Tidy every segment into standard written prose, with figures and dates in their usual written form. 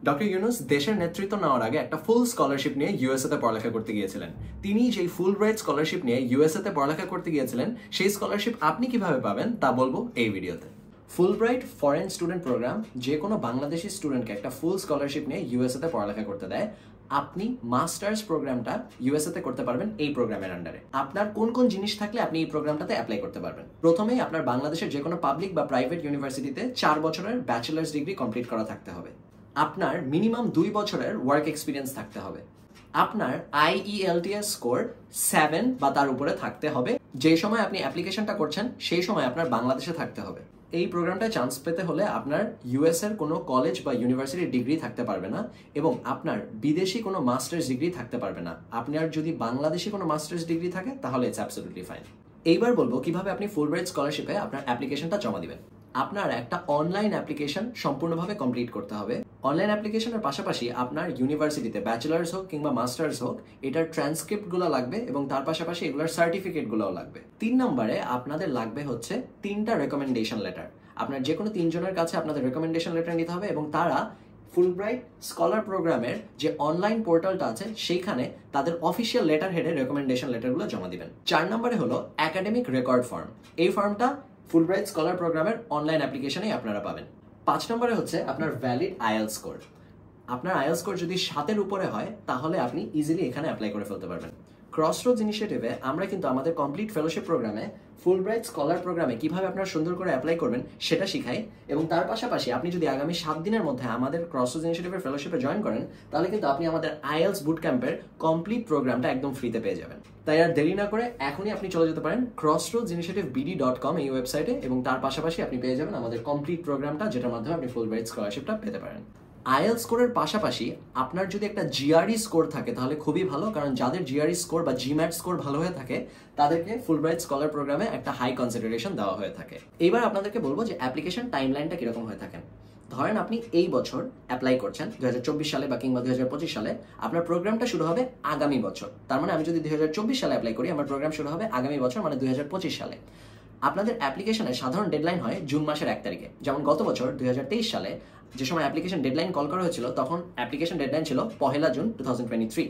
Doctor Yunus দেশের নেতৃত্ব নেওয়ার আগে একটা ফুল স্কলারশিপ নিয়ে ইউএসএ তে পড়ালেখা করতে গিয়েছিলেন। তিনি যেই ফুল ব্রাইট স্কলারশিপ নিয়ে ইউএসএ তে পড়ালেখা করতে গিয়েছিলেন, সেই স্কলারশিপ আপনি কিভাবে পাবেন তা বলবো এই ভিডিওতে। ফুল ব্রাইট ফরেন স্টুডেন্ট প্রোগ্রাম যে কোনো বাংলাদেশি স্টুডেন্টকে একটা ফুল স্কলারশিপ নিয়ে ইউএসএ তে পড়ালেখা করতে দেয়। আপনি মাস্টার্স প্রোগ্রামটা ইউএসএ তে করতে পারবেন এই প্রোগ্রামের আন্ডারে। আপনার কোন কোন জিনিস থাকলে আপনি এই প্রোগ্রামটাতে অ্যাপ্লাই করতে পারবেন? প্রথমেই আপনার বাংলাদেশের যে কোনো পাবলিক বা প্রাইভেট ইউনিভার্সিটিতে 4 বছরের ব্যাচেলার্স ডিগ্রি কমপ্লিট করা থাকতে হবে। আপনার মিনিমাম 2 বছরের ওয়ার্ক এক্সপিরিয়েন্স থাকতে হবে। আপনার IELTS স্কোর 7 বা তার উপরে থাকতে হবে। যে সময় আপনি অ্যাপ্লিকেশনটা করছেন সেই সময় আপনার বাংলাদেশে থাকতে হবে। এই প্রোগ্রামটায় চান্স পেতে হলে আপনার ইউএস এর কোনো কলেজ বা ইউনিভার্সিটির ডিগ্রি থাকতে পারবে না এবং আপনার বিদেশি কোনো মাস্টার্স ডিগ্রি থাকতে পারবে না। আপনার যদি বাংলাদেশি কোনো মাস্টার্স ডিগ্রি থাকে তাহলে ইটস অ্যাবসলিউটলি ফাইন। এইবার বলবো কিভাবে আপনি ফুল ব্রাইট স্কলারশিপে আপনার অ্যাপ্লিকেশনটা জমা দিবেন। আপনার একটা অনলাইন অ্যাপ্লিকেশন সম্পূর্ণভাবে কমপ্লিট করতে হবে। অনলাইন অ্যাপ্লিকেশনের পাশাপাশি আপনার ইউনিভার্সিটিতে ব্যাচেলার্স হোক কিংবা মাস্টার্স হোক, এটার ট্রান্সক্রিপ্টগুলো লাগবে এবং তার পাশাপাশি এগুলোর সার্টিফিকেটগুলোও লাগবে। 3 নম্বরে আপনাদের লাগবে হচ্ছে 3টা রেকমেন্ডেশন লেটার। আপনার যে কোনো 3 জনের কাছে আপনাদের রেকমেন্ডেশন লেটার নিতে হবে এবং তারা ফুল ব্রাইট স্কলার প্রোগ্রামের যে অনলাইন পোর্টালটা আছে সেইখানে তাদের অফিসিয়াল লেটার হেডে রেকমেন্ডেশন লেটারগুলো জমা দিবেন। 4 নম্বরে হলো একাডেমিক রেকর্ড ফর্ম। এই ফর্মটা ফুল ব্রাইট স্কলার প্রোগ্রামের অনলাইন অ্যাপ্লিকেশনেই আপনারা পাবেন। 5 নম্বরে হচ্ছে আপনার ভ্যালিড IELTS স্কোর। আপনার IELTS স্কোর যদি 7-এর উপরে হয় তাহলে আপনি ইজিলি এখানে অ্যাপ্লাই করে ফেলতে পারবেন। ক্রসরোডস ইনিশিয়েটিভে আমরা কিন্তু আমাদের কমপ্লিট ফেলোশিপ প্রোগ্রামে ফুল ব্রাইট স্কলার প্রোগ্রামে কিভাবে আপনারা সুন্দর করে অ্যাপ্লাই করবেন সেটা শিখাই এবং তার পাশাপাশি আপনি যদি আগামী 7 দিনের মধ্যে আমাদের ক্রসরোডস ইনিশিয়েটিভের ফেলোশিপে জয়েন করেন তাহলে কিন্তু আপনি আমাদের IELTS বুট ক্যাম্পের কমপ্লিট প্রোগ্রামটা একদম ফ্রিতে পেয়ে যাবেন। তাই আর দেরি না করে এখনই আপনি চলে যেতে পারেন crossroadsinitiativebd.com এই ওয়েবসাইটে এবং তার পাশাপাশি আপনি পেয়ে যাবেন আমাদের কমপ্লিট প্রোগ্রামটা, যেটার মাধ্যমে আপনি ফুল ব্রাইট স্কলারশিপটা পেতে পারেন। IELTS স্কোরের পাশাপাশি আপনার যদি একটা GRE স্কোর থাকে তাহলে খুবই ভালো, কারণ যাদের GRE স্কোর বা GMAT স্কোর ভালো হয়ে থাকে তাদেরকে ফুল ব্রাইট স্কলার প্রোগ্রামে একটা হাই কনসিডারেশন দেওয়া হয়ে থাকে। এইবার আপনাদেরকে বলবো যে অ্যাপ্লিকেশন টাইমলাইনটা কিরকম হয়ে থাকে। ধরেন আপনি এই বছর অ্যাপ্লাই করছেন 2024 সালে বা কিংবা 2025 সালে, আপনার প্রোগ্রামটা শুরু হবে আগামী বছর। তার মানে আমি যদি 2024 সালে অ্যাপ্লাই করি আমার প্রোগ্রাম শুরু হবে আগামী বছর মানে 2025 সালে। আপনাদের অ্যাপ্লিকেশনের সাধারণ ডেডলাইন হয় জুন মাসের 1 তারিখে। যেমন গত বছর 2023 সালে যে সময় অ্যাপ্লিকেশন ডেডলাইন কল করা হয়েছিল তখন অ্যাপ্লিকেশন ডেডলাইন ছিল 1 জুন 2023।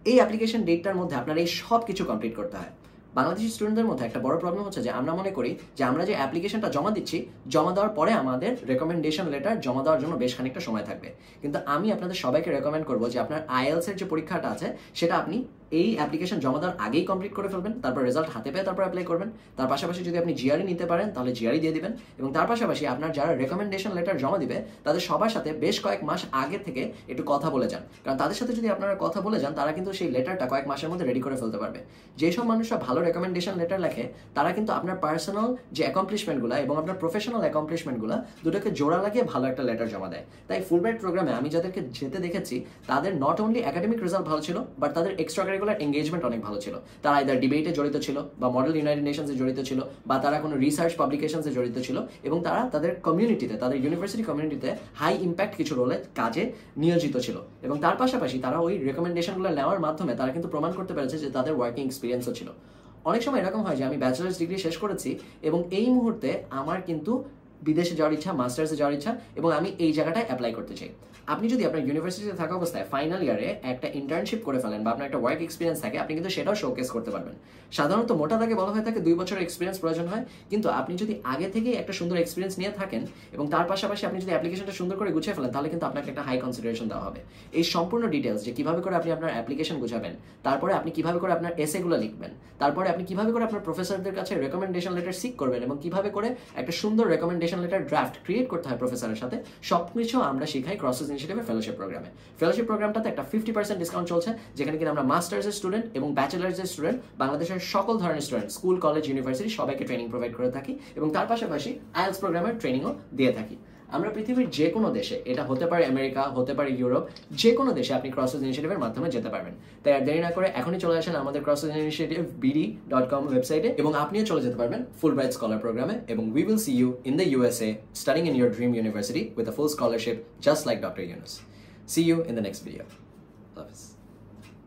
এই অ্যাপ্লিকেশন ডেটটার মধ্যে আপনার এই সব কিছু কমপ্লিট করতে হয়। বাংলাদেশি স্টুডেন্টদের মধ্যে একটা বড় প্রবলেম হচ্ছে যে আমরা মনে করি যে আমরা যে অ্যাপ্লিকেশনটা জমা দিচ্ছি, জমা দেওয়ার পরে আমাদের রেকমেন্ডেশন লেটার জমা দেওয়ার জন্য বেশ খানিকটা সময় থাকবে। কিন্তু আমি আপনাদের সবাইকে রেকমেন্ড করবো যে আপনার IELTS এর যে পরীক্ষাটা আছে সেটা আপনি এই অ্যাপ্লিকেশন জমা দেওয়ার আগেই কমপ্লিট করে ফেলবেন, তারপর রেজাল্ট হাতে পেয়ে তারপর অ্যাপ্লাই করবেন। তার পাশাপাশি যদি আপনি GRE নিতে পারেন তাহলে GRE দিয়ে দিবেন এবং তার পাশাপাশি আপনার যারা রেকমেন্ডেশন লেটার জমা দিবে তাদের সবার সাথে বেশ কয়েক মাস আগে থেকে একটু কথা বলে যান, কারণ তাদের সাথে যদি আপনারা কথা বলে যান তারা কিন্তু সেই লেটারটা কয়েক মাসের মধ্যে রেডি করে ফেলতে পারবে। যেসব মানুষরা ভালো রেকমেন্ডেশন লেটার লেখে তারা কিন্তু আপনার পার্সোনাল যে অ্যাকমপ্লিশমেন্টগুলো এবং আপনার প্রফেশনাল অ্যাকমপ্লিশমেন্টগুলো দুটোকে জোড়া লাগিয়ে ভালো একটা লেটার জমা দেয়। তাই ফুল ব্রাইট প্রোগ্রামে আমি যাদেরকে যেতে দেখেছি তাদের নট অনলি একাডেমিক রেজাল্ট ভালো ছিল বাট তাদের এক্সট্রা কারিকুলার এঙ্গেজমেন্ট অনেক ভালো ছিল। তারা আইদার ডিবেটে জড়িত ছিল বা মডেল ইউনাইটেড নেশনসে জড়িত ছিল বা তারা কোনো রিসার্চ পাবলিকেশনসে জড়িত ছিল এবং তারা তাদের কমিউনিটিতে, তাদের ইউনিভার্সিটি কমিউনিটিতে হাই ইম্প্যাক্ট কিছু রোলে কাজে নিয়োজিত ছিল এবং তার পাশাপাশি তারা ওই রেকমেন্ডেশনগুলো নেওয়ার মাধ্যমে তারা কিন্তু প্রমাণ করতে পেরেছে যে তাদের ওয়ার্কিং এক্সপিরিয়েন্সও ছিল। অনেক সময় এরকম হয় যে আমি ব্যাচেলার্স ডিগ্রি শেষ করেছি এবং এই মুহূর্তে আমার কিন্তু বিদেশে যাওয়ার ইচ্ছা, মাস্টার্সে যাওয়ার ইচ্ছা এবং আমি এই জায়গাটায় অ্যাপ্লাই করতে চাই। আপনি যদি আপনার ইউনিভার্সিটিতে থাকা অবস্থায় ফাইনাল ইয়ারে একটা ইন্টার্নশিপ করে ফেলেন বা আপনার একটা ওয়ার্ক এক্সপিরিয়েন্স থাকে, আপনি কিন্তু সেটাও শোকেস করতে পারবেন। সাধারণত মোটা দাগে বলা হয়ে থাকে 2 বছরের এক্সপিরিয়েন্স প্রয়োজন হয়, কিন্তু আপনি যদি আগে থেকেই একটা সুন্দর এক্সপিরিয়েন্স নিয়ে থাকেন এবং তার পাশাপাশি আপনি যদি অ্যাপ্লিকেশনটা সুন্দর করে গুছিয়ে ফেলেন তাহলে কিন্তু আপনাকে একটা হাই কনসিডারেশন দেওয়া হবে। এই সম্পূর্ণ ডিটেলস যে কিভাবে করে আপনি আপনার অ্যাপ্লিকেশন গুছাবেন, তারপরে আপনি কিভাবে করে আপনার এসেগুলো লিখবেন, তারপরে আপনি কিভাবে করে আপনার প্রফেসরদের কাছে রেকমেন্ডেশন লেটার সিক করবেন এবং কিভাবে করে একটা সুন্দর রেকমেন্ডেশন লেটার ড্রাফট ক্রিয়েট করতে হয় প্রফেসরের সাথে, সবকিছু আমরা শিখাই ক্রসরোডস ইনিশিয়েটিভের ফেলোশিপ প্রোগ্রামে। ফেলোশিপ প্রোগ্রামটাতে একটা 50% ডিসকাউন্ট চলছে, যেখানে কিনা আমরা মাস্টার্সের স্টুডেন্ট এবং ব্যাচেলার্সের স্টুডেন্ট, বাংলাদেশের সকল ধরনের স্টুডেন্ট, স্কুল, কলেজ, ইউনিভার্সিটি সবাইকে ট্রেনিং প্রোভাইড করে থাকি এবং তার পাশাপাশি IELTS প্রোগ্রামের ট্রেনিংও দিয়ে থাকি। আমরা পৃথিবীর যে কোনো দেশে, এটা হতে পারে আমেরিকা, হতে পারে ইউরোপ, যে কোনো দেশে আপনি ক্রসরোডস ইনিশিয়েটিভের মাধ্যমে যেতে পারবেন। তাই আর দেরি না করে এখনই চলে আসেন আমাদের crossroadsinitiativebd.com ওয়েবসাইটে এবং আপনিও চলে যেতে পারবেন ফুল ব্রাইট স্কলার প্রোগ্রামে এবং we will see you in the USA studying in your dream university with a full scholarship just like Dr. Yunus. See you in the next video. Love.